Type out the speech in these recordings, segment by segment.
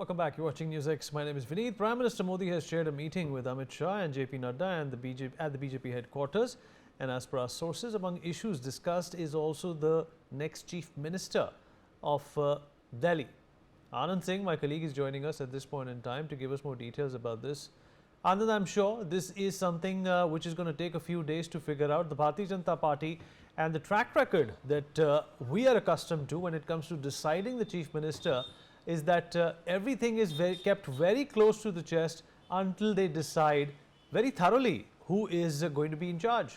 Welcome back. You're watching NewsX. My name is Vineet. Prime Minister Modi has chaired a meeting with Amit Shah and JP Nadda and at the BJP headquarters. And as per our sources, among issues discussed is also the next Chief Minister of Delhi. Anand Singh, my colleague, is joining us at this point in time to give us more details about this. Anand, I'm sure this is something which is going to take a few days to figure out. The Bharatiya Janata Party and the track record that we are accustomed to when it comes to deciding the Chief Minister is that everything is kept very close to the chest until they decide very thoroughly who is going to be in charge.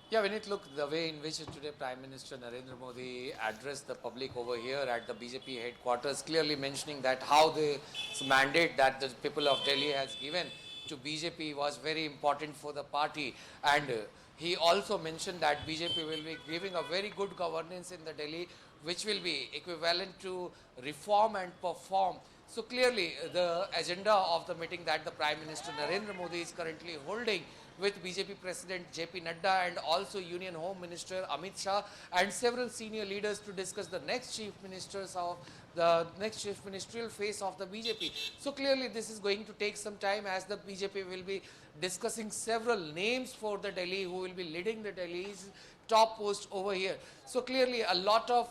Yeah, Vineet, look, the way in which today Prime Minister Narendra Modi addressed the public over here at the BJP headquarters, clearly mentioning that how the mandate that the people of Delhi has given to BJP was very important for the party, and he also mentioned that BJP will be giving a very good governance in the Delhi, which will be equivalent to reform and perform. So clearly the agenda of the meeting that the Prime Minister Narendra Modi is currently holding with BJP President JP Nadda and also Union Home Minister Amit Shah and several senior leaders to discuss the next Chief Ministers of the next Chief Ministerial phase of the BJP. So clearly this is going to take some time, as the BJP will be discussing several names for the Delhi who will be leading the Delhi's top post over here. So clearly a lot of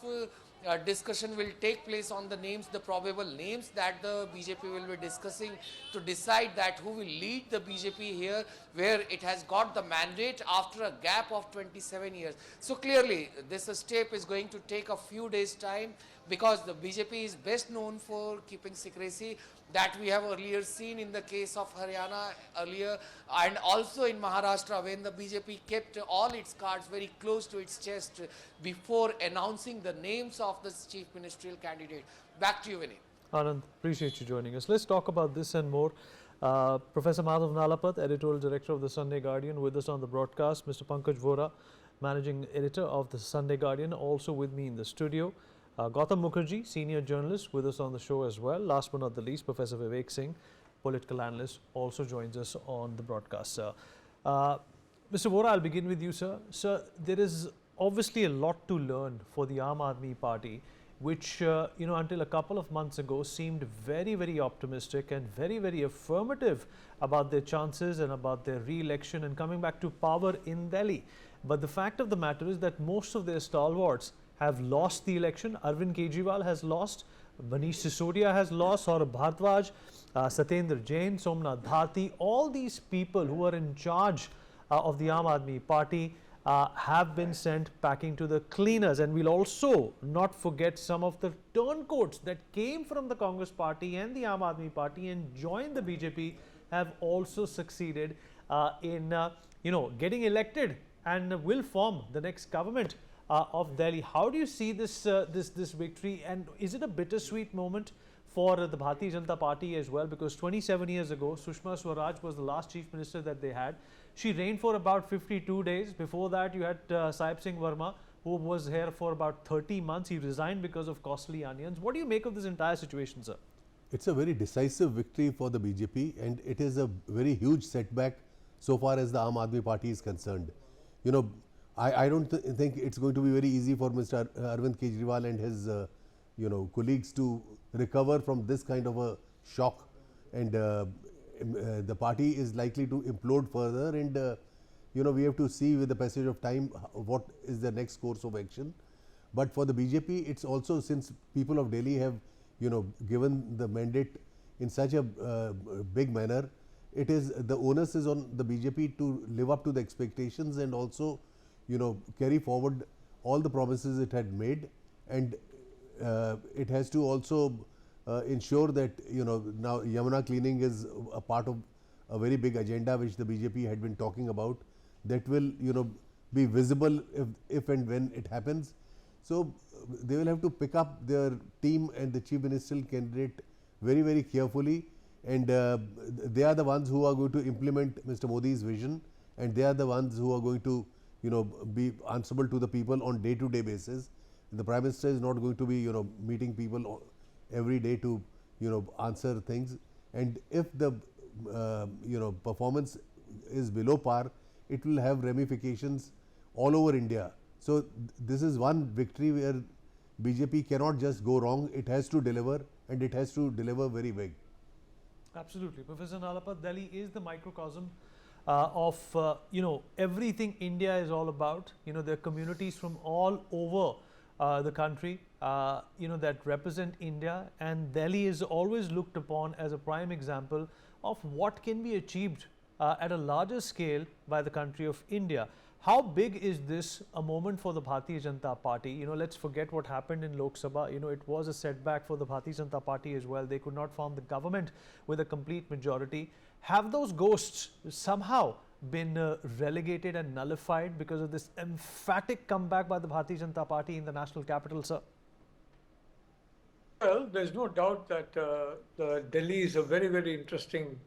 discussion will take place on the names, the probable names that the BJP will be discussing to decide that who will lead the BJP here, where it has got the mandate after a gap of 27 years. So clearly this step is going to take a few days time, because the BJP is best known for keeping secrecy, that we have earlier seen in the case of Haryana earlier, and also in Maharashtra, when the BJP kept all its cards very close to its chest before announcing the names of the chief ministerial candidate. Back to you, Vinay. Anand, appreciate you joining us. Let's talk about this and more. Professor Madhav Nalapat, editorial director of the Sunday Guardian, with us on the broadcast. Mr. Pankaj Vora, managing editor of the Sunday Guardian, also with me in the studio. Gautam Mukherjee, senior journalist, with us on the show as well. Last but not the least, Professor Vivek Singh, political analyst, also joins us on the broadcast, sir. Mr. Vora, I'll begin with you, sir. Sir, there is obviously a lot to learn for the Aam Aadmi Party, which, until a couple of months ago seemed very, very optimistic and very, very affirmative about their chances and about their re-election and coming back to power in Delhi. But the fact of the matter is that most of their stalwarts have lost the election. Arvind Kejriwal has lost, Manish Sisodia has lost, Saurabh Bhardwaj, Satyendra Jain, Somnath Bharti. All these people who are in charge of the Aam Aadmi Party have been sent packing to the cleaners. And we'll also not forget some of the turncoats that came from the Congress Party and the Aam Aadmi Party and joined the BJP have also succeeded in getting elected and will form the next government of Delhi. How do you see this this victory, and is it a bittersweet moment for the Bharatiya Janata Party as well? Because 27 years ago, Sushma Swaraj was the last chief minister that they had. She reigned for about 52 days. Before that, you had Sahib Singh Verma, who was here for about 30 months. He resigned because of costly onions. What do you make of this entire situation, sir? It's a very decisive victory for the BJP, and it is a very huge setback so far as the Aam Aadmi Party is concerned. I don't think it's going to be very easy for Mr. Arvind Kejriwal and his colleagues to recover from this kind of a shock, and the party is likely to implode further, and we have to see with the passage of time what is the next course of action. But for the BJP, it's also, since people of Delhi have given the mandate in such a big manner, it is the onus is on the BJP to live up to the expectations and also carry forward all the promises it had made, and it has to also ensure that now Yamuna cleaning is a part of a very big agenda which the BJP had been talking about, that will be visible if and when it happens. So they will have to pick up their team and the chief ministerial candidate very, very carefully, and they are the ones who are going to implement Mr. Modi's vision, and they are the ones who are going to be answerable to the people on day-to-day basis. The Prime Minister is not going to be meeting people every day to answer things, and if the performance is below par, it will have ramifications all over India. So this is one victory where BJP cannot just go wrong. It has to deliver, and it has to deliver very big. Absolutely. Professor Nalapat, Delhi is the microcosm of, everything India is all about. There are communities from all over the country, that represent India, and Delhi is always looked upon as a prime example of what can be achieved at a larger scale by the country of India. How big is this a moment for the Bharatiya Janata Party? Let's forget what happened in Lok Sabha. It was a setback for the Bharatiya Janata Party as well. They could not form the government with a complete majority. Have those ghosts somehow been relegated and nullified because of this emphatic comeback by the Bharatiya Janata Party in the national capital, sir? Well, there's no doubt that Delhi is a very, very interesting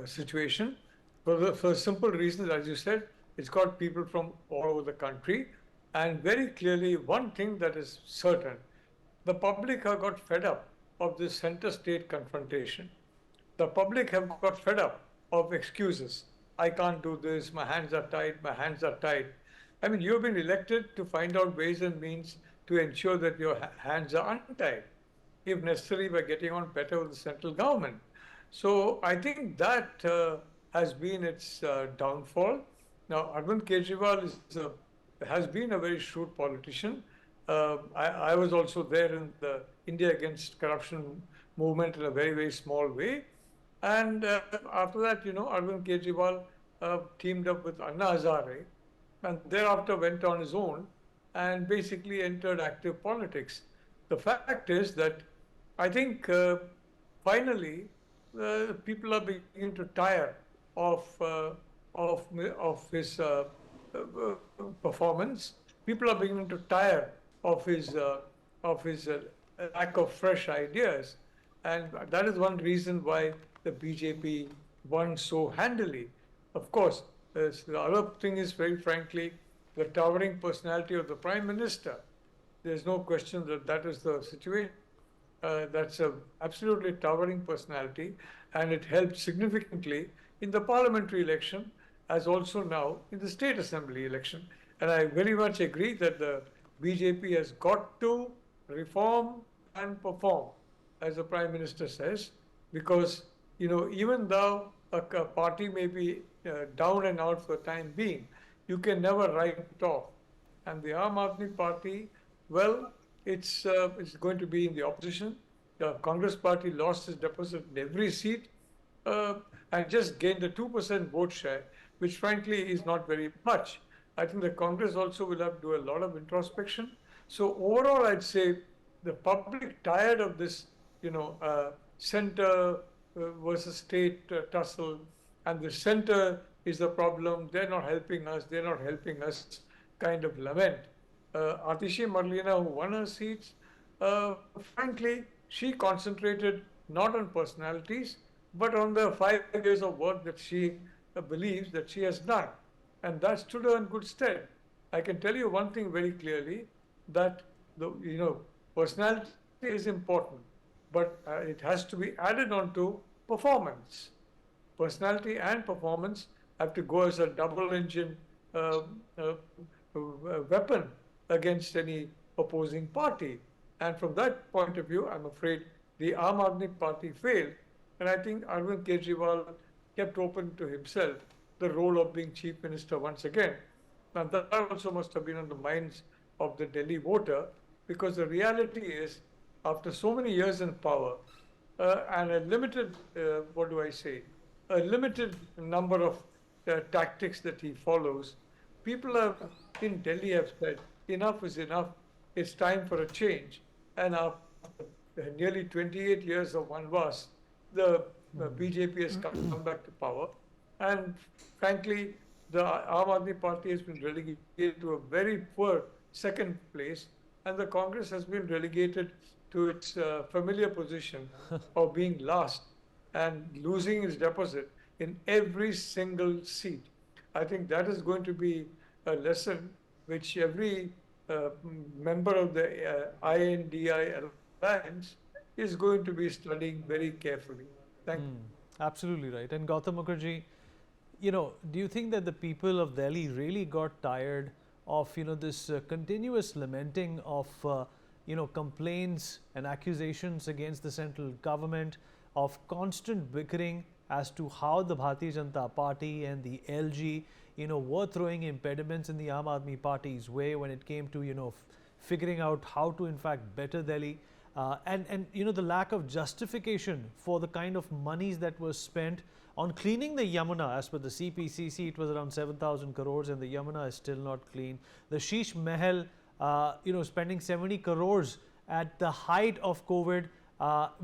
situation for simple reasons, as you said. It's got people from all over the country, and very clearly one thing that is certain, the public have got fed up of this center-state confrontation. The public have got fed up of excuses. I can't do this, my hands are tied, my hands are tied. I mean, you've been elected to find out ways and means to ensure that your hands are untied, if necessary by getting on better with the central government. So I think that has been its downfall. Now, Arvind Kejriwal has been a very shrewd politician. I was also there in the India Against Corruption movement in a very, very small way. And after that, Arvind Kejriwal teamed up with Anna Hazare, and thereafter went on his own and basically entered active politics. The fact is that I think finally people are beginning to tire of his performance. People are beginning to tire of his lack of fresh ideas, and that is one reason why the BJP won so handily. Of course, the other thing is, very frankly, the towering personality of the Prime Minister. There's no question that that is the situation. That's an absolutely towering personality, and it helped significantly in the parliamentary election, as also now in the state assembly election. And I very much agree that the BJP has got to reform and perform, as the Prime Minister says, because, even though a party may be down and out for the time being, you can never write it off. And the Aam Aadmi Party, well, it's going to be in the opposition. The Congress Party lost its deposit in every seat and just gained a 2% vote share, which frankly is not very much. I think the Congress also will have to do a lot of introspection. So overall, I'd say the public tired of this, center versus state tussle, and the center is the problem. They're not helping us, kind of lament. Atishi Marlena, who won her seats, frankly, she concentrated not on personalities, but on the 5 years of work that she believes that she has done. And that stood her in good stead. I can tell you one thing very clearly, that personality is important, but it has to be added on to performance. Personality and performance have to go as a double engine weapon against any opposing party. And from that point of view, I'm afraid the Aam Aadmi Party failed. And I think Arvind Kejriwal kept open to himself the role of being Chief Minister once again. And that also must have been on the minds of the Delhi voter, because the reality is, after so many years in power and a limited, a limited number of tactics that he follows, people in Delhi have said, enough is enough, it's time for a change. And after nearly 28 years of Vanvas, the BJP has come back to power. And frankly, the Aam Aadmi Party has been relegated to a very poor second place, and the Congress has been relegated to its familiar position of being last and losing its deposit in every single seat. I think that is going to be a lesson which every member of the INDI alliance is going to be studying very carefully. Thank you. Absolutely right. And Gautam Mukherjee, do you think that the people of Delhi really got tired of this continuous lamenting of complaints and accusations against the central government, of constant bickering as to how the Bharatiya Janata Party and the LG were throwing impediments in the Aam Aadmi Party's way when it came to figuring out how to in fact better Delhi, and the lack of justification for the kind of monies that were spent on cleaning the Yamuna. As per the CPCC, it was around 7,000 crores and the Yamuna is still not clean. The Sheesh Mahal, spending 70 crores at the height of COVID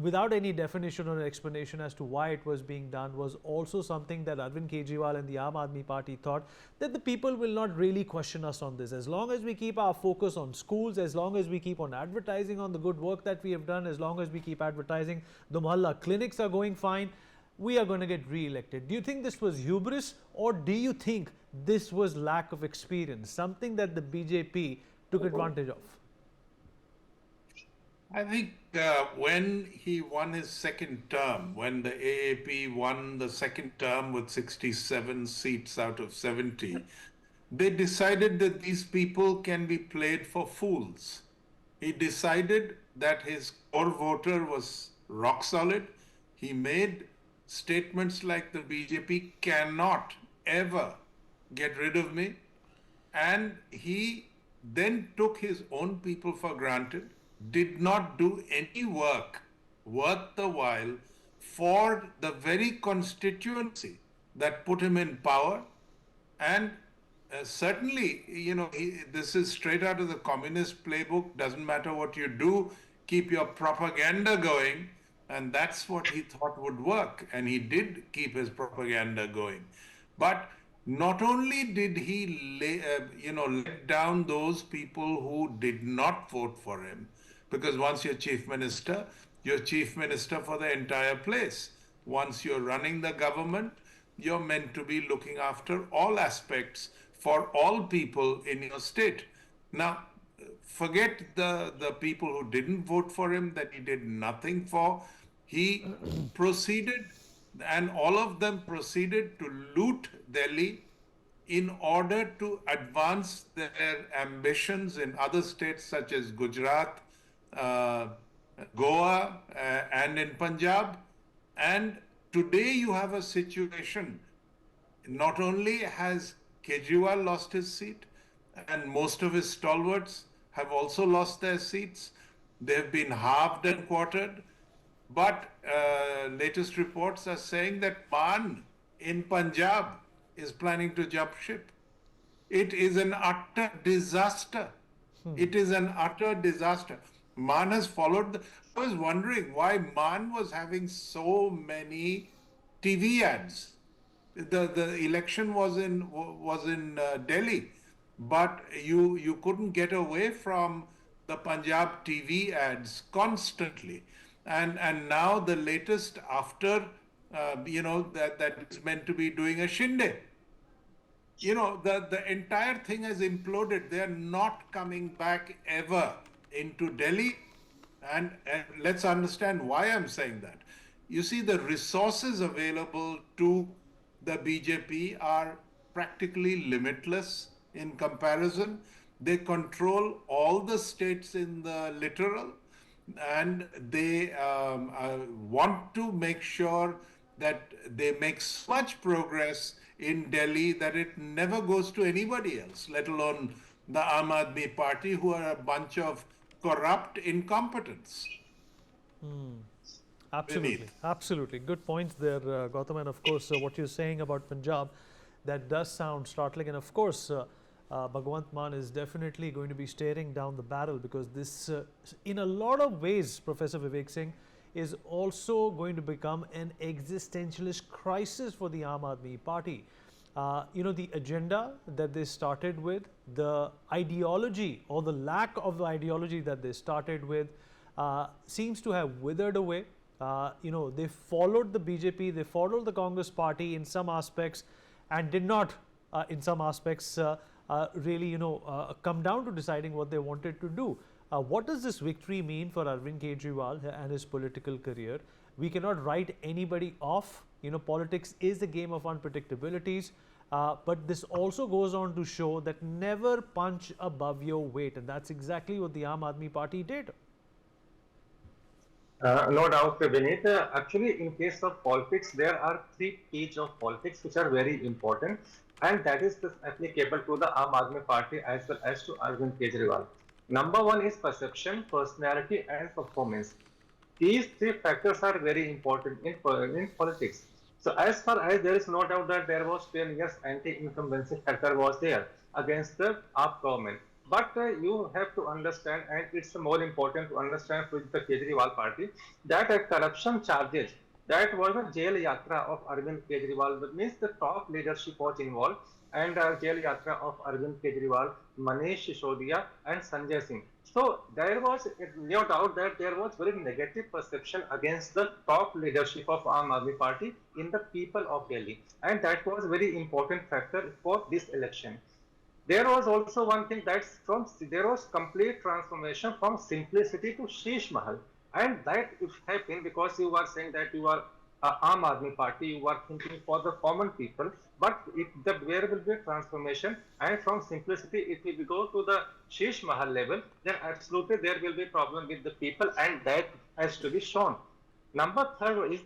without any definition or explanation as to why it was being done, was also something that Arvind Kejriwal and the Aam Aadmi Party thought that the people will not really question us on this. As long as we keep our focus on schools, as long as we keep on advertising on the good work that we have done, as long as we keep advertising the Mohalla clinics are going fine, we are going to get re-elected. Do you think this was hubris, or do you think this was lack of experience, something that the BJP took advantage of? I think when he won his second term, when the AAP won the second term with 67 seats out of 70, they decided that these people can be played for fools. He decided that his core voter was rock solid. He made statements like the BJP cannot ever get rid of me. And he then took his own people for granted, did not do any work worth the while for the very constituency that put him in power. And certainly, this is straight out of the communist playbook. Doesn't matter what you do, keep your propaganda going. And that's what he thought would work. And he did keep his propaganda going. But not only did he let down those people who did not vote for him, because once you're chief minister for the entire place. Once you're running the government, you're meant to be looking after all aspects for all people in your state. Now, forget the people who didn't vote for him, that he did nothing for. He proceeded, and all of them proceeded to loot Delhi in order to advance their ambitions in other states such as Gujarat, Goa, and in Punjab. And today you have a situation, not only has Kejriwal lost his seat, and most of his stalwarts have also lost their seats. They have been halved and quartered. But latest reports are saying that Maan in Punjab is planning to jump ship. It is an utter disaster. It is an utter disaster. Maan has followed. I was wondering why Maan was having so many TV ads. The election was in Delhi, but you couldn't get away from the Punjab TV ads constantly. And now the latest, after that is meant to be doing a Shinde. The entire thing has imploded. They are not coming back ever into Delhi. And let's understand why I'm saying that. You see, the resources available to the BJP are practically limitless in comparison. They control all the states in the littoral, and they want to make sure that they make so much progress in Delhi that it never goes to anybody else, let alone the Aam Aadmi Party, who are a bunch of corrupt incompetents. Absolutely, absolutely. Good points there, Gautam. And of course, what you're saying about Punjab, that does sound startling. And of course, Bhagwant Mann is definitely going to be staring down the barrel, because this, in a lot of ways, Professor Vivek Singh, is also going to become an existentialist crisis for the Aam Aadmi Party. The agenda that they started with, the ideology or the lack of the ideology that they started with seems to have withered away. They followed the BJP, they followed the Congress Party in some aspects, and did not, in some aspects, really, come down to deciding what they wanted to do. What does this victory mean for Arvind Kejriwal and his political career? We cannot write anybody off. Politics is a game of unpredictabilities. But this also goes on to show that never punch above your weight, and that's exactly what the Aam Aadmi Party did. No doubt, Vineet. Actually, in case of politics, there are three P's of politics which are very important, and that is applicable to the Aam Aadmi Party as well as to Arvind Kejriwal. Number one is perception, personality, and performance. These three factors are very important in politics. So as far as there is no doubt that there was 10 years anti-incumbency factor was there against the AAP government. But you have to understand, and it's more important to understand with the Kejriwal party, that corruption charges, that was a jail yatra of Arvind Kejriwal, that means the top leadership was involved, and jail yatra of Arvind Kejriwal, Manish Sisodia, and Sanjay Singh. So there was no doubt that there was very negative perception against the top leadership of Aam Aadmi Party in the people of Delhi, and that was very important factor for this election. There was also one thing that's there was complete transformation from simplicity to Sheesh Mahal, and that if happened because you are saying that you are Aam Aadmi Party, you are thinking for the common people, but if there will be transformation, and from simplicity if we go to the Sheesh Mahal level, then absolutely there will be problem with the people, and that has to be shown. Number third is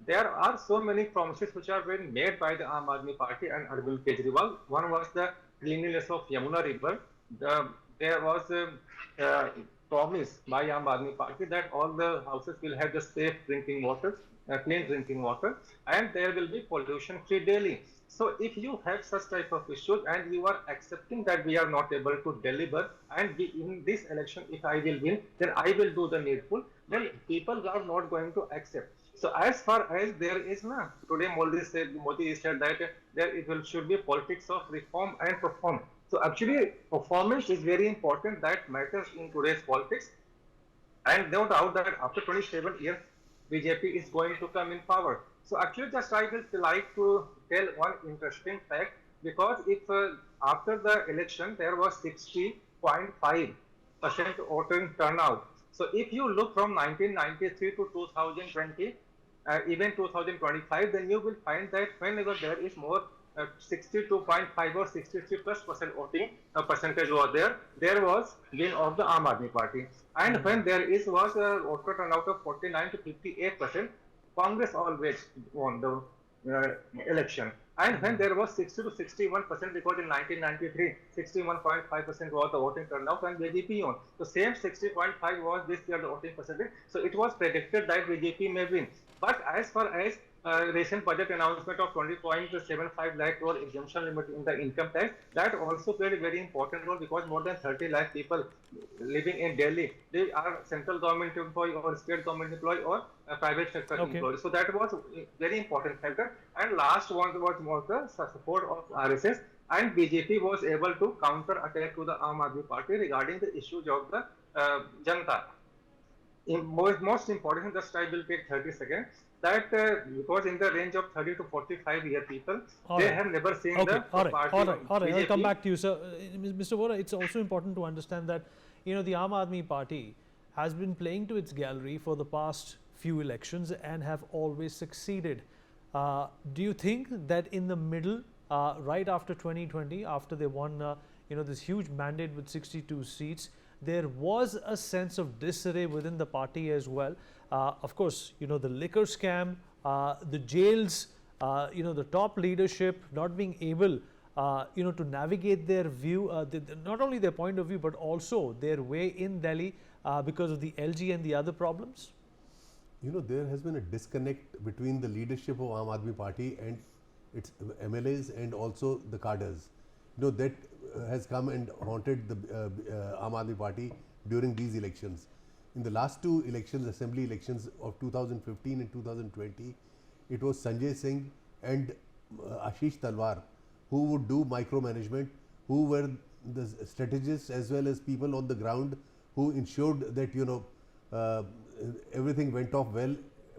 there are so many promises which are being made by the Aam Aadmi Party and Arvind Kejriwal. One was the cleanliness of Yamuna River. There was a promise by Aam Aadmi Party that all the houses will have the safe drinking water, clean drinking water, and there will be pollution-free Delhi. So if you have such type of issues and you are accepting that we are not able to deliver, and in this election, if I will win, then I will do the needful, then people are not going to accept. So as far as there is today Modi said that should be politics of reform and perform. So actually performance is very important, that matters in today's politics, and no doubt that after 27 years BJP is going to come in power. So actually just I will like to tell one interesting fact, because if after the election there was 60.5% voting turnout. So if you look from 1993 to 2020, even 2025, then you will find that whenever there is more 62.5 or 63+% voting percentage was there was win of the Aam Aadmi Party. And when there was a voter turnout of 49 to 58%, Congress always won the election. And when there was 60 to 61%, because in 1993, 61.5% was the voting turnout and BJP won. The same 60.5 was this year the voting percentage. So it was predicted that BJP may win. But as far as recent budget announcement of 20.75 lakh crore exemption limit in the income tax, that also played a very important role, because more than 30 lakh people living in Delhi, they are central government employee or state government employee or private sector employee. So that was a very important factor. And last one was the support of RSS, and BJP was able to counter attack to the Aam Aadmi Party regarding the issues of the Janata. Most important, just I will take 30 seconds, that because in the range of 30 to 45 year people, they have never seen the party. All right. I'll come back to you, sir. Mr. Vora, it's also important to understand that, the Aam Aadmi Party has been playing to its gallery for the past few elections and have always succeeded. Do you think that in the middle, right after 2020, after they won, this huge mandate with 62 seats, there was a sense of disarray within the party as well? Of course, the liquor scam, the jails, the top leadership not being able, to navigate their view, not only their point of view, but also their way in Delhi because of the LG and the other problems? There has been a disconnect between the leadership of Aam Aadmi Party and its MLAs and also the cadres. That has come and haunted the Aam Aadmi Party during these elections. In the last two elections, assembly elections of 2015 and 2020, it was Sanjay Singh and Ashish Talwar who would do micromanagement, who were the strategists as well as people on the ground who ensured that everything went off well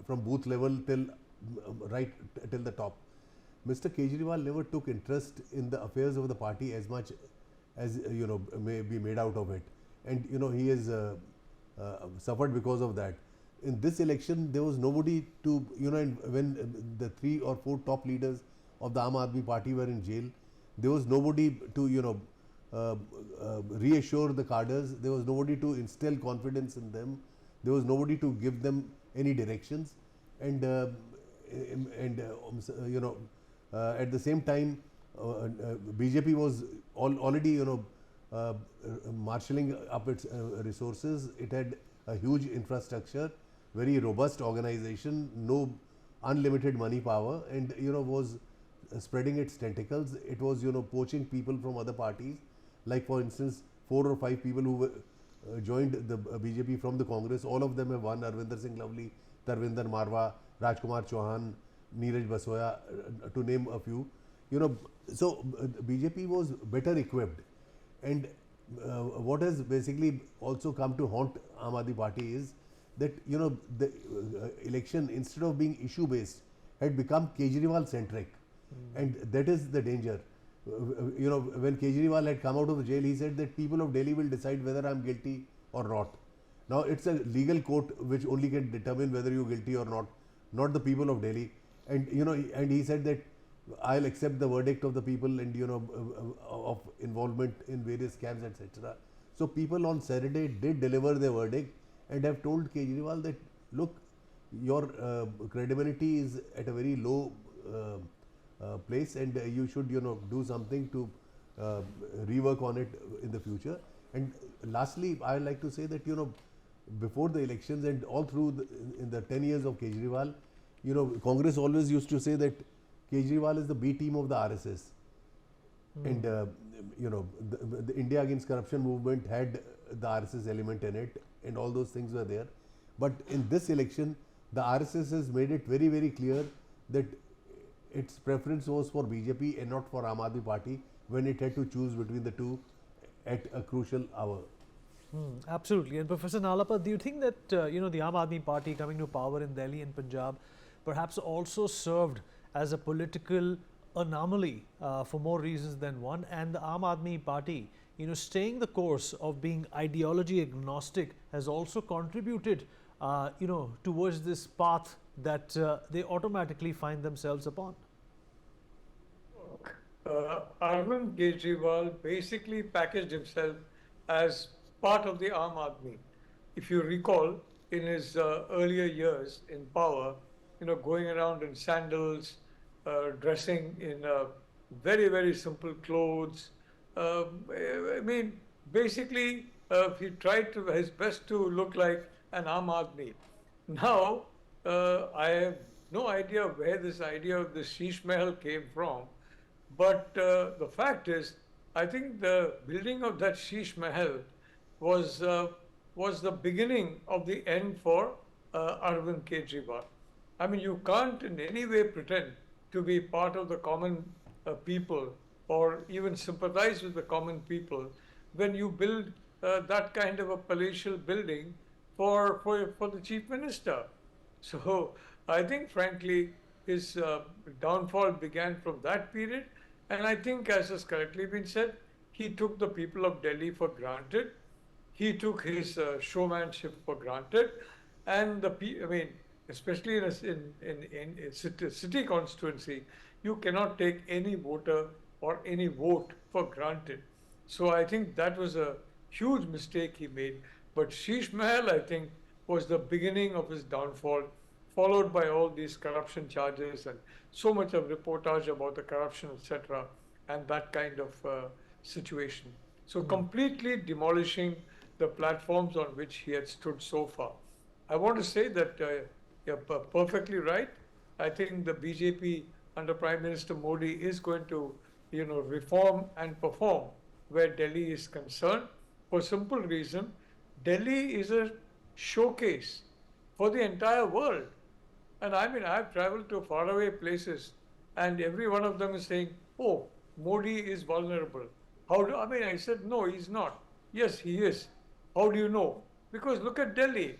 from booth level till till the top. Mr. Kejriwal never took interest in the affairs of the party as much as may be made out of it, and he has suffered because of that. In this election, there was nobody to and when the 3 or 4 top leaders of the Aam Aadmi Party were in jail. There was nobody to, reassure the cadres. There was nobody to instill confidence in them. There was nobody to give them any directions. And at the same time, BJP was already, marshalling up its resources. It had a huge infrastructure, very robust organization, no unlimited money power, and was spreading its tentacles. It was poaching people from other parties, like for instance 4 or 5 people who were, joined the BJP from the Congress. All of them have won: Arvinder Singh Lovely, Tarvinder Marwa, Rajkumar Chauhan, Neeraj Basoya, to name a few. So BJP was better equipped, and what has basically also come to haunt Aam Aadmi Party is that the election, instead of being issue based, had become Kejriwal centric, and that is the danger. When Kejriwal had come out of the jail, he said that people of Delhi will decide whether I am guilty or not. Now it's a legal court which only can determine whether you are guilty or not the people of Delhi. And and he said that I'll accept the verdict of the people, and of involvement in various scams, etc. So people on Saturday did deliver their verdict and have told Kejriwal that, look, your credibility is at a very low place, and you should do something to rework on it in the future. And lastly, I would like to say that before the elections and all through in the 10 years of Kejriwal, Congress always used to say that Kejriwal is the B team of the RSS. And the India Against Corruption movement had the RSS element in it, and all those things were there. But in this election, the RSS has made it very, very clear that its preference was for BJP and not for Aam Aadmi Party when it had to choose between the two at a crucial hour. Absolutely. And Professor Nalapa, do you think that the Aam Aadmi Party coming to power in Delhi and Punjab perhaps also served as a political anomaly for more reasons than one, and the Aam Aadmi Party staying the course of being ideology agnostic has also contributed towards this path that they automatically find themselves upon? Arvind Kejriwal basically packaged himself as part of the Aam Aadmi. If you recall, in his earlier years in power, going around in sandals, dressing in very, very simple clothes. I mean, basically, he tried his best to look like an Aam Aadmi. Now, I have no idea where this idea of the Sheesh Mahal came from, but the fact is, I think the building of that Sheesh Mahal was the beginning of the end for Arvind Kejriwal. I mean, you can't in any way pretend to be part of the common people or even sympathize with the common people when you build that kind of a palatial building for the chief minister. So I think, frankly, his downfall began from that period. And I think, as has correctly been said, he took the people of Delhi for granted. He took his showmanship for granted. And especially in a city constituency, you cannot take any voter or any vote for granted. So I think that was a huge mistake he made. But Sheesh Mahal, I think, was the beginning of his downfall, followed by all these corruption charges and so much of reportage about the corruption, etc., and that kind of situation. So completely demolishing the platforms on which he had stood so far. I want to say that you're perfectly right. I think the BJP under Prime Minister Modi is going to, reform and perform where Delhi is concerned. For simple reason, Delhi is a showcase for the entire world. And I mean, I've traveled to faraway places, and every one of them is saying, "Oh, Modi is vulnerable." I said, "No, he's not." "Yes, he is." "How do you know?" "Because look at Delhi.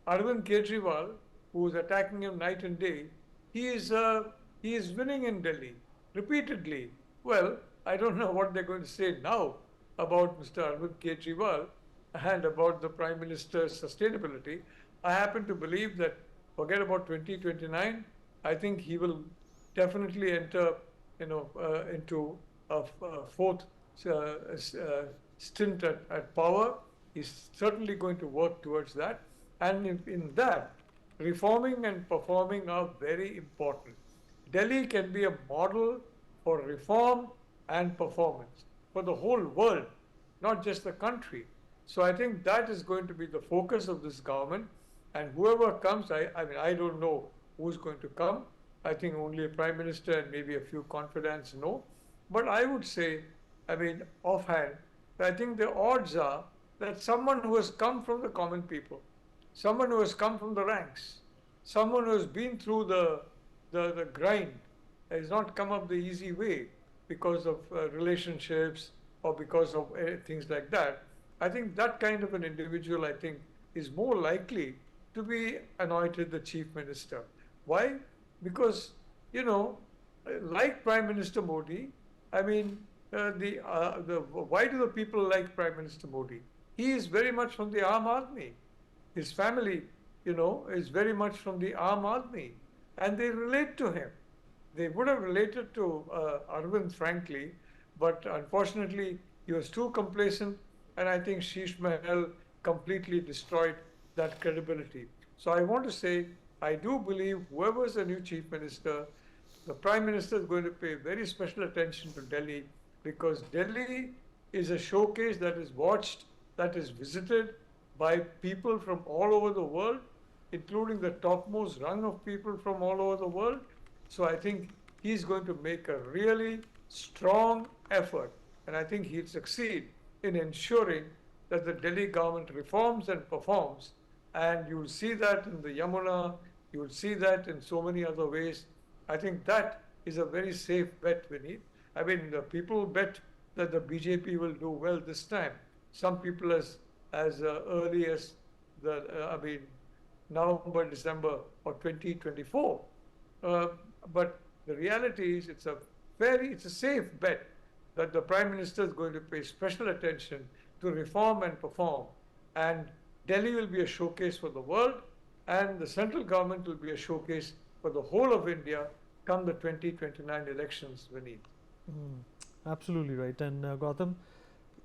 Arvind Kejriwal, who is attacking him night and day, he is winning in Delhi repeatedly." Well, I don't know what they're going to say now about Mr. Arvind Kejriwal and about the Prime Minister's sustainability. I happen to believe that, forget about 2029, I think he will definitely enter into a fourth stint at power. He's certainly going to work towards that. And in that, reforming and performing are very important. Delhi can be a model for reform and performance for the whole world, not just the country. So I think that is going to be the focus of this government. And whoever comes, I mean, I don't know who's going to come. I think only a prime minister and maybe a few confidants know. But I would say, I mean, offhand, I think the odds are that someone who has come from the common people, someone who has come from the ranks, someone who has been through the grind, has not come up the easy way because of relationships or because of things like that. I think that kind of an individual, I think, is more likely to be anointed the chief minister. Why? Because, like Prime Minister Modi, I mean, why do the people like Prime Minister Modi? He is very much from the Aam Aadmi. His family, is very much from the Aam Aadmi. And they relate to him. They would have related to Arvind, frankly, but unfortunately, he was too complacent, and I think Sheesh Mahal completely destroyed that credibility. So I want to say, I do believe whoever is the new chief minister, the prime minister is going to pay very special attention to Delhi, because Delhi is a showcase that is watched, that is visited by people from all over the world, including the topmost rung of people from all over the world. So I think he's going to make a really strong effort, and I think he'll succeed in ensuring that the Delhi government reforms and performs. And you'll see that in the Yamuna, you'll see that in so many other ways. I think that is a very safe bet, Vineet. I mean, the people bet that the BJP will do well this time. Some people as early as November, December of 2024. But the reality is it's a safe bet that the Prime Minister is going to pay special attention to reform and perform. And Delhi will be a showcase for the world, and the central government will be a showcase for the whole of India come the 2029 elections, Vineet. Absolutely right. And Gautam,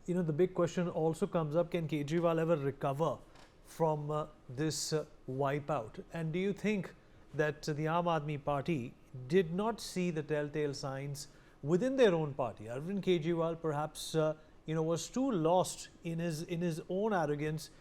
the big question also comes up, can Kejriwal ever recover from this wipeout? And do you think that the Aam Aadmi Party did not see the telltale signs within their own party? Arvind Kejriwal perhaps was too lost in his own arrogance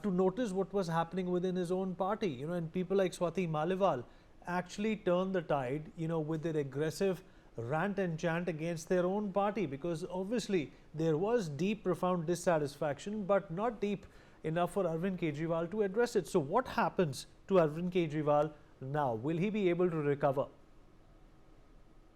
to notice what was happening within his own party. And people like Swati Maliwal actually turned the tide, with their aggressive rant and chant against their own party, because obviously there was deep, profound dissatisfaction, but not deep enough for Arvind Kejriwal to address it. So what happens to Arvind Kejriwal now? Will he be able to recover?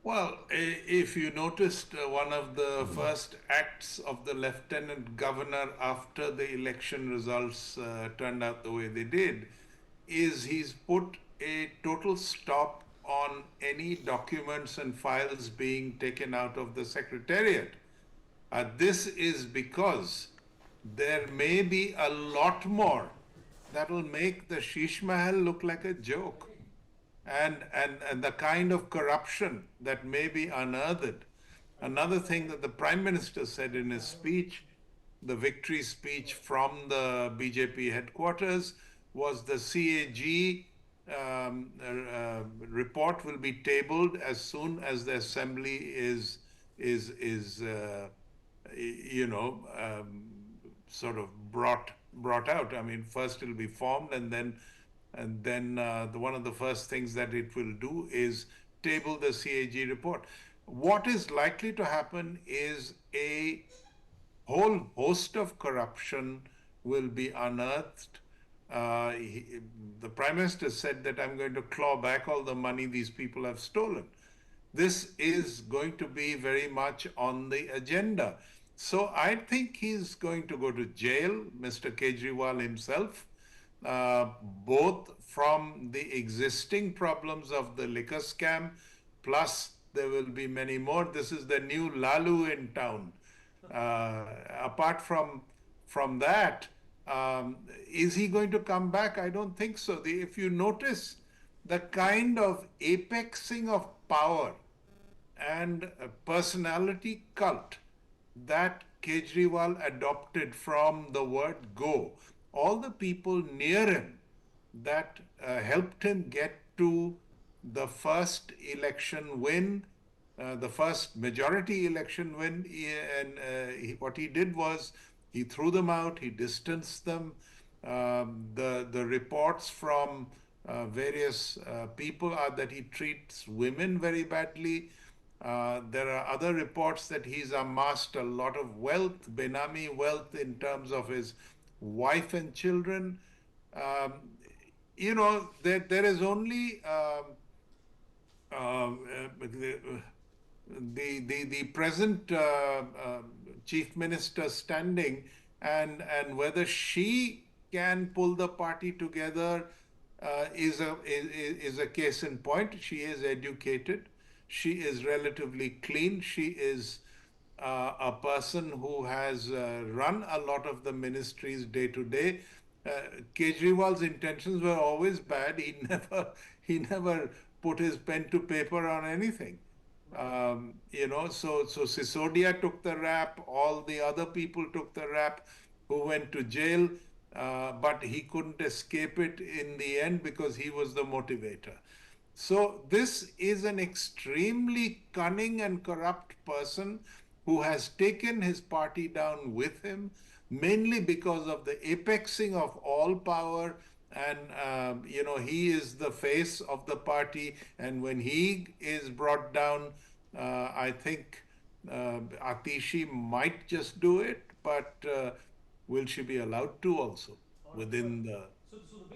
Well, if you noticed, one of the first acts of the Lieutenant Governor after the election results turned out the way they did is he's put a total stop on any documents and files being taken out of the Secretariat. This is because there may be a lot more that will make the Sheesh Mahal look like a joke. And the kind of corruption that may be unearthed. Another thing that the Prime Minister said in his speech, the victory speech from the BJP headquarters, was the CAG report will be tabled as soon as the assembly is sort of brought out. I mean, first it'll be formed, and then one of the first things that it will do is table the CAG report. What is likely to happen is a whole host of corruption will be unearthed. The Prime Minister said that I'm going to claw back all the money these people have stolen. This is going to be very much on the agenda. So I think he's going to go to jail, Mr. Kejriwal himself, both from the existing problems of the liquor scam, plus there will be many more. This is the new Lalu in town. Apart from that, is he going to come back? I don't think so. If you notice the kind of apexing of power and personality cult that Kejriwal adopted from the word go. All the people near him that helped him get to the first election win, the first majority election win, what he did was he threw them out, he distanced them. The reports from various people are that he treats women very badly. There are other reports that he's amassed a lot of wealth, Benami wealth, in terms of his wife and children. There is only the present chief minister standing, and whether she can pull the party together is a case in point. She is educated. She is relatively clean. She is a person who has run a lot of the ministries day to day. Kejriwal's intentions were always bad. He never put his pen to paper on anything. So Sisodia took the rap. All the other people took the rap who went to jail, but he couldn't escape it in the end because he was the motivator. So this is an extremely cunning and corrupt person who has taken his party down with him, mainly because of the apexing of all power. And, he is the face of the party. And when he is brought down, I think Atishi might just do it, but will she be allowed to also within the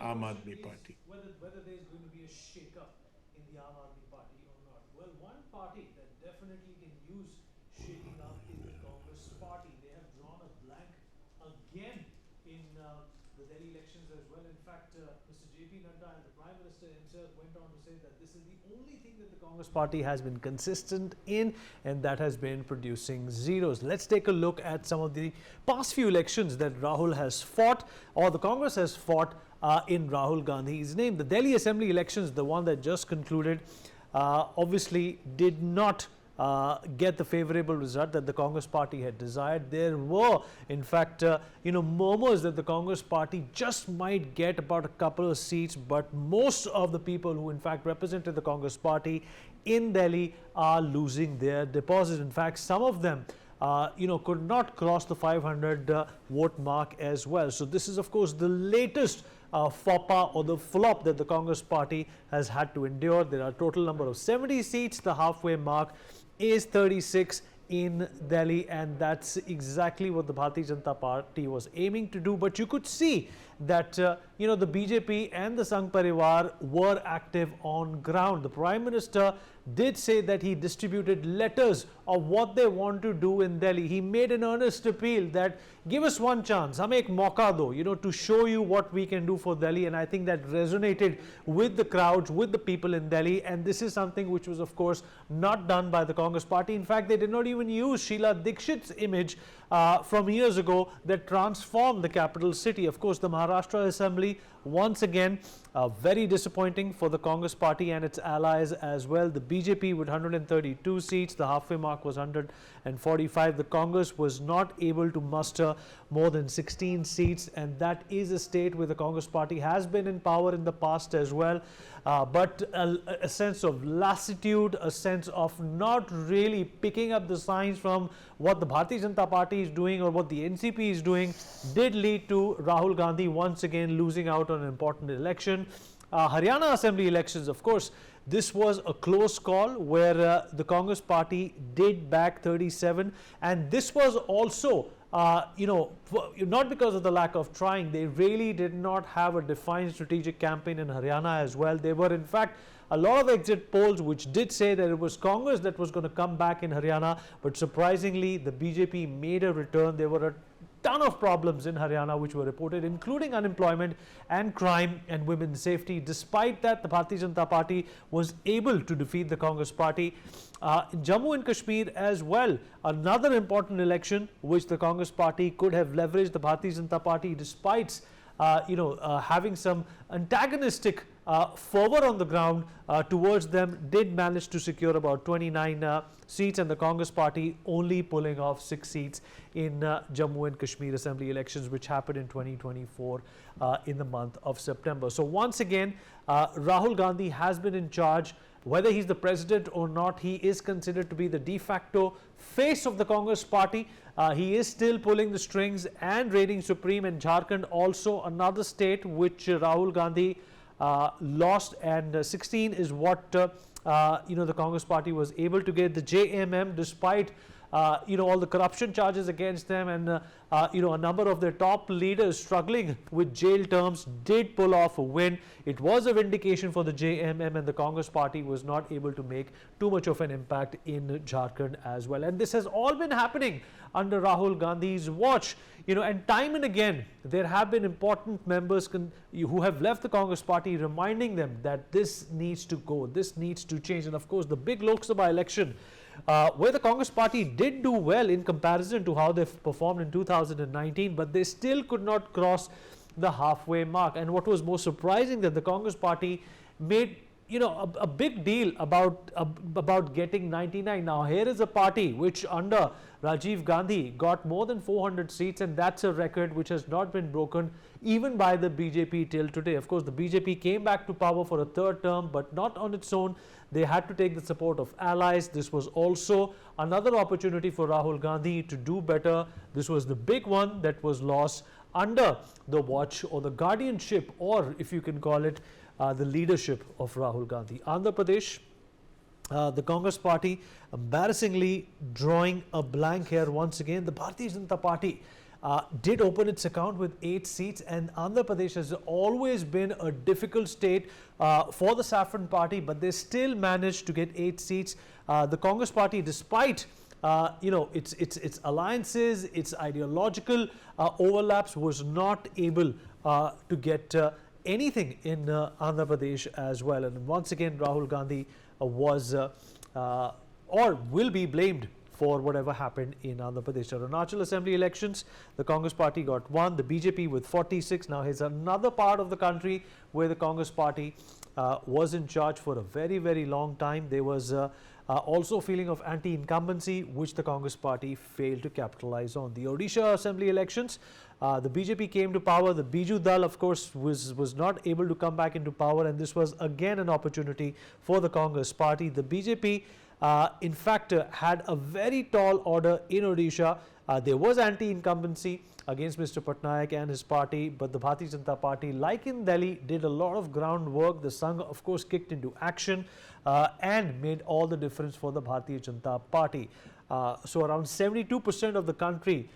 Aam Aadmi Party? Whether there is going to be a shake-up in the Aam Aadmi Party or not. Well, one party that definitely can use shaking up is the Congress Party. They have drawn a blank again in the Delhi elections as well. In fact, Mr. JP Nadda and the Prime Minister himself went on to say that this is the only thing that the Congress Party has been consistent in, and that has been producing zeros. Let's take a look at some of the past few elections that Rahul has fought, or the Congress has fought in Rahul Gandhi's name. The Delhi Assembly elections, the one that just concluded, obviously did not get the favorable result that the Congress Party had desired. There were, in fact, murmurs that the Congress Party just might get about a couple of seats, but most of the people who, in fact, represented the Congress Party in Delhi are losing their deposits. In fact, some of them could not cross the 500 vote mark as well. So this is, of course, the latest faux pas or the flop that the Congress Party has had to endure. There are a total number of 70 seats. The halfway mark is 36 in Delhi, and that's exactly what the Bharatiya Janata Party was aiming to do. But you could see that the BJP and the Sangh Parivar were active on ground. The Prime Minister did say that he distributed letters of what they want to do in Delhi. He made an earnest appeal that give us one chance, hame ek mauka do, to show you what we can do for Delhi. And I think that resonated with the crowds, with the people in Delhi. And this is something which was, of course, not done by the Congress Party. In fact, they did not even use Sheila Dikshit's image from years ago that transformed the capital city. Of course, the Maharashtra Assembly, once again, very disappointing for the Congress Party and its allies as well. The BJP with 132 seats, the halfway mark was 145. The Congress was not able to muster more than 16 seats, and that is a state where the Congress Party has been in power in the past as well. But a sense of lassitude, a sense of not really picking up the signs from what the Bharatiya Janata Party is doing or what the NCP is doing did lead to Rahul Gandhi once again losing out on an important election. Haryana Assembly elections, of course, this was a close call where the Congress Party did back 37, and this was also not because of the lack of trying. They really did not have a defined strategic campaign in Haryana as well. There were, in fact, a lot of exit polls which did say that it was Congress that was going to come back in Haryana, but surprisingly, the BJP made a return. There were a ton of problems in Haryana which were reported, including unemployment and crime and women's safety. Despite that, the Bharatiya Janata Party was able to defeat the Congress Party. In Jammu and Kashmir as well, another important election which the Congress Party could have leveraged. The Bharatiya Janata Party, despite having some antagonistic fervor on the ground towards them, did manage to secure about 29 seats, and the Congress party only pulling off 6 seats in Jammu and Kashmir Assembly elections, which happened in 2024 in the month of September. So once again, Rahul Gandhi has been in charge. Whether he's the president or not, he is considered to be the de facto face of the Congress party. He is still pulling the strings and reigning supreme, and Jharkhand also another state which Rahul Gandhi lost, and 16 is what the Congress party was able to get. The JMM, despite all the corruption charges against them, and a number of their top leaders struggling with jail terms, did pull off a win. It was a vindication for the JMM, and the Congress party was not able to make too much of an impact in Jharkhand as well. And this has all been happening under Rahul Gandhi's watch. And time and again, there have been important members who have left the Congress party, reminding them that this needs to go, this needs to change. And of course, the big Lok Sabha election, where the Congress party did do well in comparison to how they've performed in 2019, but they still could not cross the halfway mark. And what was more surprising, that the Congress party made a big deal about getting 99. Now here is a party which under Rajiv Gandhi got more than 400 seats, and that's a record which has not been broken even by the BJP till today. Of course, the BJP came back to power for a third term, but not on its own. They had to take the support of allies. This was also another opportunity for Rahul Gandhi to do better. This was the big one that was lost under the watch, or the guardianship, or if you can call it, the leadership of Rahul Gandhi. Andhra Pradesh, the Congress party embarrassingly drawing a blank here once again. The Bharatiya Janata Party did open its account with 8 seats, and Andhra Pradesh has always been a difficult state for the Saffron Party, but they still managed to get 8 seats. The Congress party, despite its alliances, its ideological overlaps, was not able to get anything in Andhra Pradesh as well. And once again, Rahul Gandhi was or will be blamed for whatever happened in Andhra Pradesh. Arunachal Assembly elections, the Congress party got 1, the BJP with 46. Now here's another part of the country where the Congress party was in charge for a very, very long time. There was also a feeling of anti-incumbency, which the Congress party failed to capitalize on. The Odisha Assembly elections, the BJP came to power. The Biju Dal, of course, was not able to come back into power, and this was again an opportunity for the Congress party. The BJP, in fact, had a very tall order in Odisha. There was anti-incumbency against Mr. Patnaik and his party, but the Bharatiya Janata Party, like in Delhi, did a lot of groundwork. The Sangh, of course, kicked into action and made all the difference for the Bharatiya Janata Party. So around 72% of the country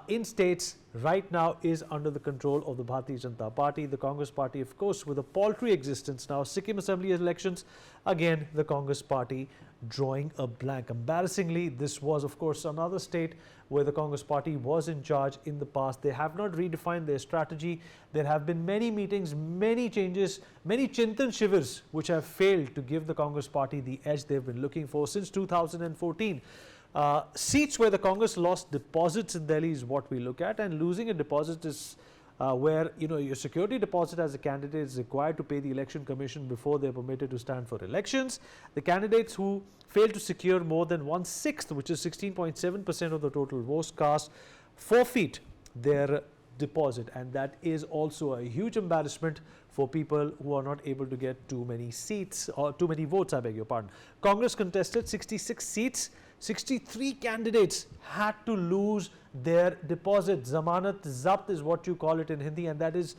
in states right now is under the control of the Bharatiya Janata Party. The Congress party, of course, with a paltry existence. Now Sikkim Assembly elections, again the Congress party drawing a blank. Embarrassingly, this was of course another state where the Congress party was in charge in the past. They have not redefined their strategy. There have been many meetings, many changes, many Chintan Shivers which have failed to give the Congress party the edge they've been looking for since 2014. Seats where the Congress lost deposits in Delhi is what we look at, and losing a deposit is where your security deposit as a candidate is required to pay the election commission before they are permitted to stand for elections. The candidates who fail to secure more than 1/6, which is 16.7% of the total votes cast, forfeit their deposit, and that is also a huge embarrassment for people who are not able to get too many seats, or too many votes, I beg your pardon. Congress contested 66 seats. 63 candidates had to lose their deposit. Zamanat zabt is what you call it in Hindi, and that is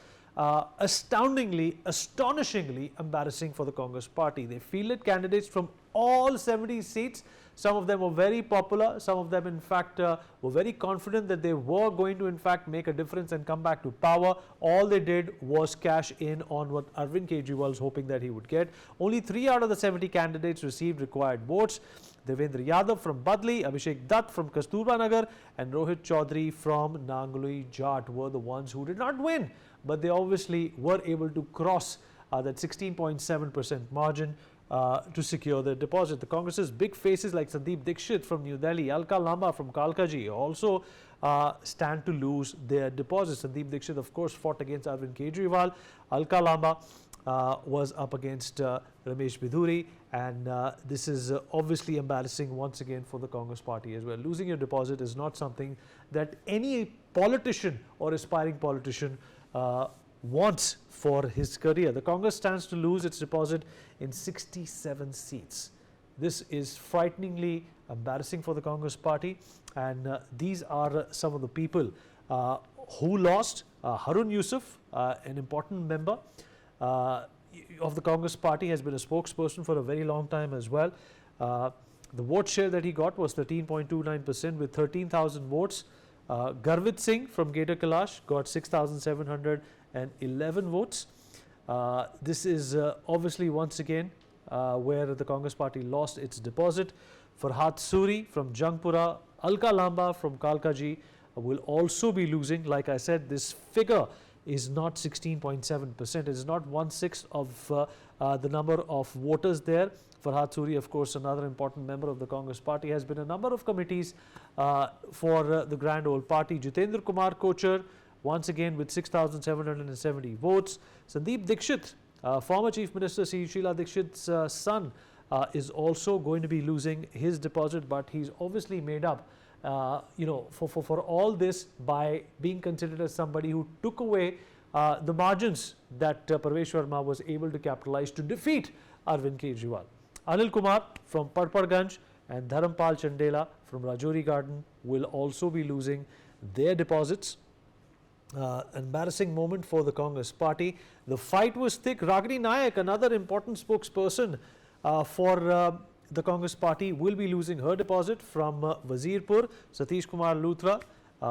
astonishingly embarrassing for the Congress party. They fielded candidates from all 70 seats. Some of them were very popular. Some of them, in fact, were very confident that they were going to, in fact, make a difference and come back to power. All they did was cash in on what Arvind Kejriwal was hoping that he would get. Only 3 out of the 70 candidates received required votes. Devendra Yadav from Badli, Abhishek Dutt from Kasturba Nagar, and Rohit Chaudhary from Nanguli Jat were the ones who did not win, but they obviously were able to cross that 16.7% margin to secure their deposit. The Congress's big faces like Sandeep Dixit from New Delhi, Alka Lamba from Kalkaji also stand to lose their deposits. Sandeep Dixit, of course, fought against Arvind Kejriwal. Alka Lamba was up against Ramesh Bidhuri, and this is obviously embarrassing once again for the Congress party as well. Losing your deposit is not something that any politician or aspiring politician wants for his career. The Congress stands to lose its deposit in 67 seats. This is frighteningly embarrassing for the Congress party, and these are some of the people who lost. Harun Yusuf, an important member of the Congress party, has been a spokesperson for a very long time as well. The vote share that he got was 13.29% with 13,000 votes. Garvit Singh from Gator Kailash got 6,711 votes. This is obviously once again where the Congress party lost its deposit. Farhad Suri from Jangpura, Alka Lamba from Kalkaji will also be losing. Like I said, this figure is not 16.7%. It is not 1/6 of the number of voters there. Farhad Suri, of course, another important member of the Congress party, has been a number of committees for the grand old party. Jitendra Kumar Kochar, once again with 6,770 votes. Sandeep Dikshit, former Chief Minister Sheila Dikshit's son, is also going to be losing his deposit, but he's obviously made up for all this by being considered as somebody who took away the margins that Parvesh Verma was able to capitalize to defeat Arvind Kejriwal. Anil Kumar from Padparganj and Dharampal Chandela from Rajouri Garden will also be losing their deposits. Embarrassing moment for the Congress party. The fight was thick. Ragini Nayak, another important spokesperson for the Congress party, will be losing her deposit from Wazirpur. Satish Kumar Luthra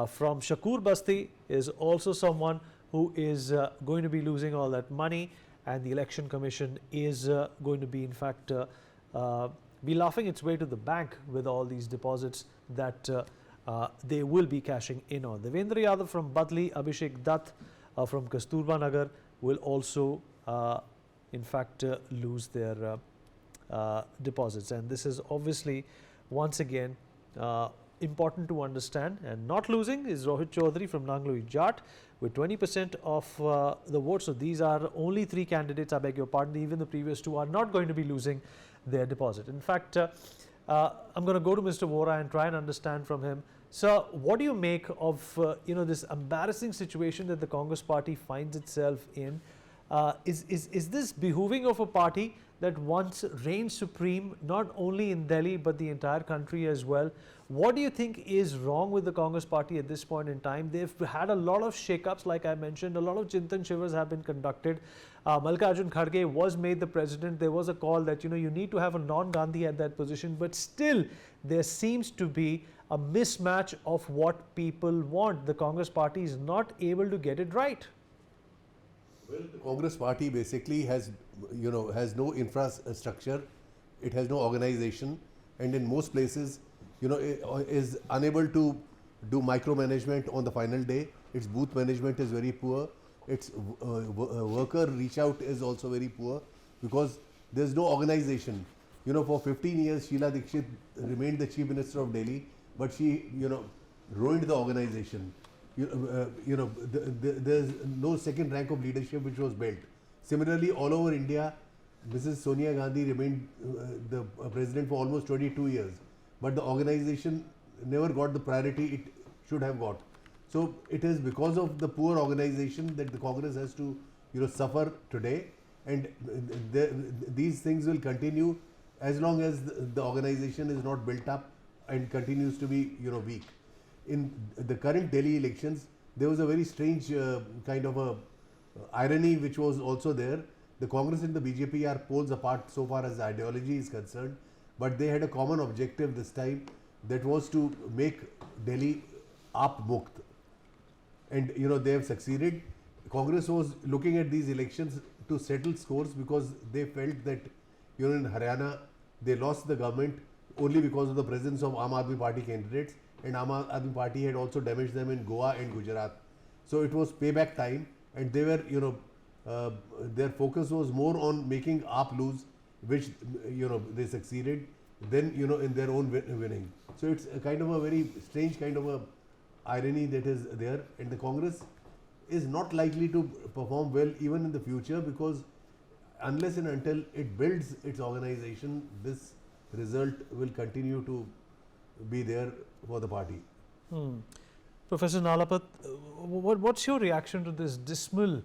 from Shakur Basti is also someone who is going to be losing all that money, and the Election Commission is going to be, in fact, be laughing its way to the bank with all these deposits that they will be cashing in on. Devendra Yadav from Badli, Abhishek Dutt from Kasturba Nagar will also, in fact, lose their deposits. And this is obviously, once again, important to understand. And not losing is Rohit Chaudhary from Nangloi Jat with 20% of the votes. So these are only 3 candidates, I beg your pardon. Even the previous 2 are not going to be losing their deposit. In fact, I'm going to go to Mr. Vora and try and understand from him. Sir, what do you make of this embarrassing situation that the Congress party finds itself in? Is this behooving of a party that once reigned supreme not only in Delhi but the entire country as well? What do you think is wrong with the Congress party at this point in time? They've had a lot of shake-ups, like I mentioned. A lot of Chintan Shivers have been conducted. Mallikarjun Kharge was made the president. There was a call that you need to have a non-Gandhi at that position, but still there seems to be a mismatch of what people want. The Congress party is not able to get it right. Well, the Congress party basically has no infrastructure, it has no organization, and in most places, is unable to do micromanagement on the final day. Its booth management is very poor. Its worker reach out is also very poor because there is no organization. For 15 years, Sheila Dikshit remained the Chief Minister of Delhi, but she, ruined the organization. There's no second rank of leadership which was built. Similarly, all over India, Mrs. Sonia Gandhi remained the president for almost 22 years, but the organization never got the priority it should have got. So it is because of the poor organization that the Congress has to, suffer today, and these things will continue as long as the organization is not built up and continues to be, weak. In the current Delhi elections, there was a very strange kind of a irony which was also there. The Congress and the BJP are poles apart so far as ideology is concerned, but they had a common objective this time, that was to make Delhi Aap Mukt. And they have succeeded. Congress was looking at these elections to settle scores because they felt that in Haryana they lost the government only because of the presence of Aam Aadmi Party candidates, and Aam Aadmi Party had also damaged them in Goa and Gujarat. So it was payback time, and they were, their focus was more on making AAP lose, which, they succeeded, than, in their own winning. So it's a kind of a very strange kind of a irony that is there, and the Congress is not likely to perform well even in the future, because unless and until it builds its organization, this result will continue to be there for the party. Professor Nalapat, what's your reaction to this dismal,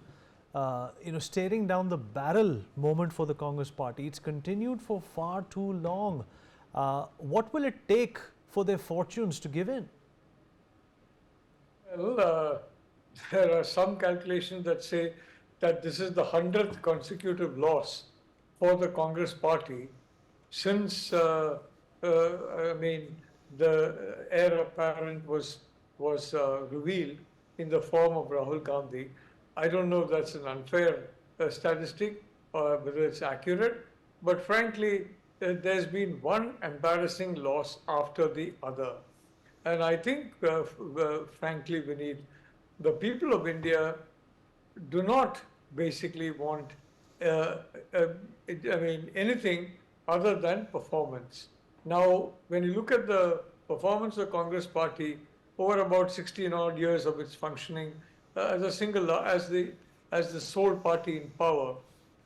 staring down the barrel moment for the Congress party? It's continued for far too long. What will it take for their fortunes to give in? Well, there are some calculations that say that this is the 100th consecutive loss for the Congress party since, the heir apparent was revealed in the form of Rahul Gandhi. I don't know if that's an unfair statistic or whether it's accurate, but frankly, there's been one embarrassing loss after the other. And I think, frankly, the people of India do not basically want anything other than performance. Now, when you look at the performance of the Congress party over about 16 odd years of its functioning as the sole party in power,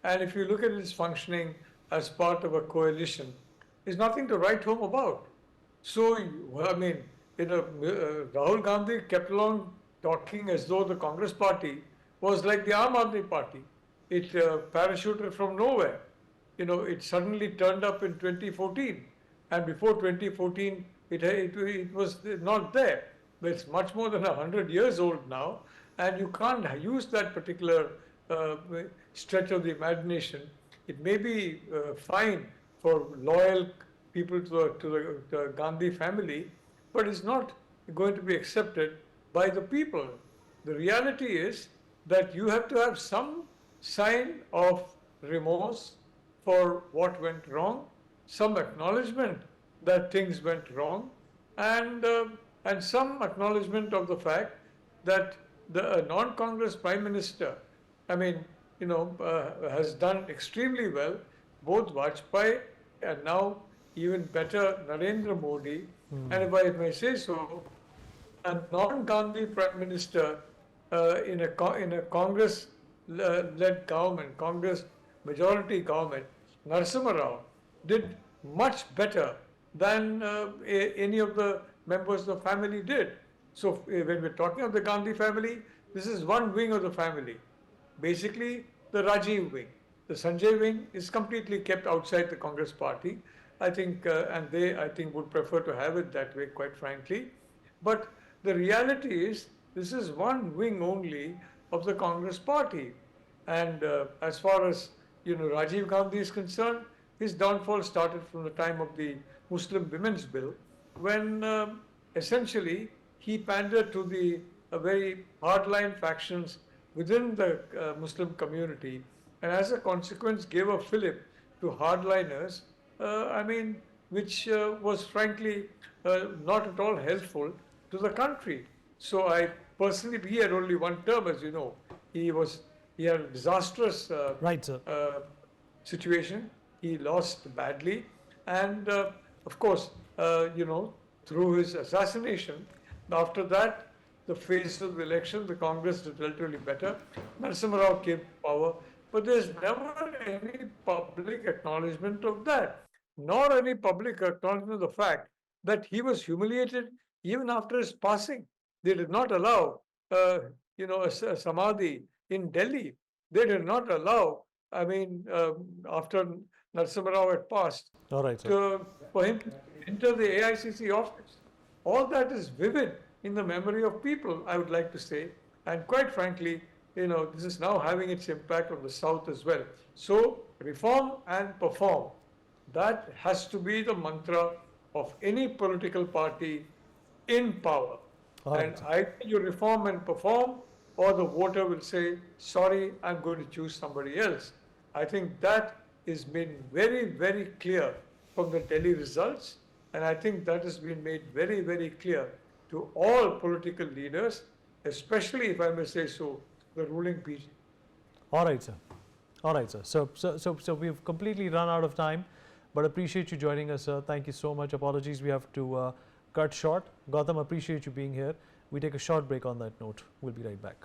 and if you look at its functioning as part of a coalition, there's nothing to write home about. So, Rahul Gandhi kept along talking as though the Congress party was like the Aam Aadmi party. It parachuted from nowhere. It suddenly turned up in 2014, and before 2014, it was not there. But it's much more than 100 years old now, and you can't use that particular stretch of the imagination. It may be fine for loyal people to the Gandhi family, but it's not going to be accepted by the people. The reality is that you have to have some sign of remorse for what went wrong, some acknowledgement that things went wrong, and some acknowledgement of the fact that the non-Congress Prime Minister, has done extremely well, both Vajpayee and now even better Narendra Modi, and if I may say so, a non-Gandhi Prime Minister in a Congress-led government, Congress majority government, Narasimha Rao, did much better than any of the members of the family did. So when we're talking of the Gandhi family, this is one wing of the family. Basically, the Rajiv wing. The Sanjay wing is completely kept outside the Congress party. I think, and they, I think, would prefer to have it that way, quite frankly. But the reality is, this is one wing only of the Congress party. And as far as, Rajiv Gandhi is concerned, his downfall started from the time of the Muslim Women's Bill, when essentially he pandered to the very hardline factions within the Muslim community, and as a consequence gave a fillip to hardliners, which was frankly not at all helpful to the country. So I personally, he had only one term, as you know. He had a disastrous situation. He lost badly, and of course, through his assassination, after that, the phase of the election, the Congress did relatively better. Narasimha Rao came to power, but there's never any public acknowledgement of that, nor any public acknowledgement of the fact that he was humiliated even after his passing. They did not allow, a samadhi in Delhi. They did not allow, after Narasimha Rao had passed, for him to enter the AICC office. All that is vivid in the memory of people, I would like to say. And quite frankly, this is now having its impact on the South as well. So, reform and perform. That has to be the mantra of any political party in power. And either you reform and perform, or the voter will say, sorry, I'm going to choose somebody else. I think that is made very, very clear from the Delhi results. And I think that has been made very, very clear to all political leaders, especially, if I may say so, the ruling BJP. All right, sir. All right, sir. So we've completely run out of time, but appreciate you joining us, sir. Thank you so much. Apologies, we have to cut short. Gautam, appreciate you being here. We take a short break on that note. We'll be right back.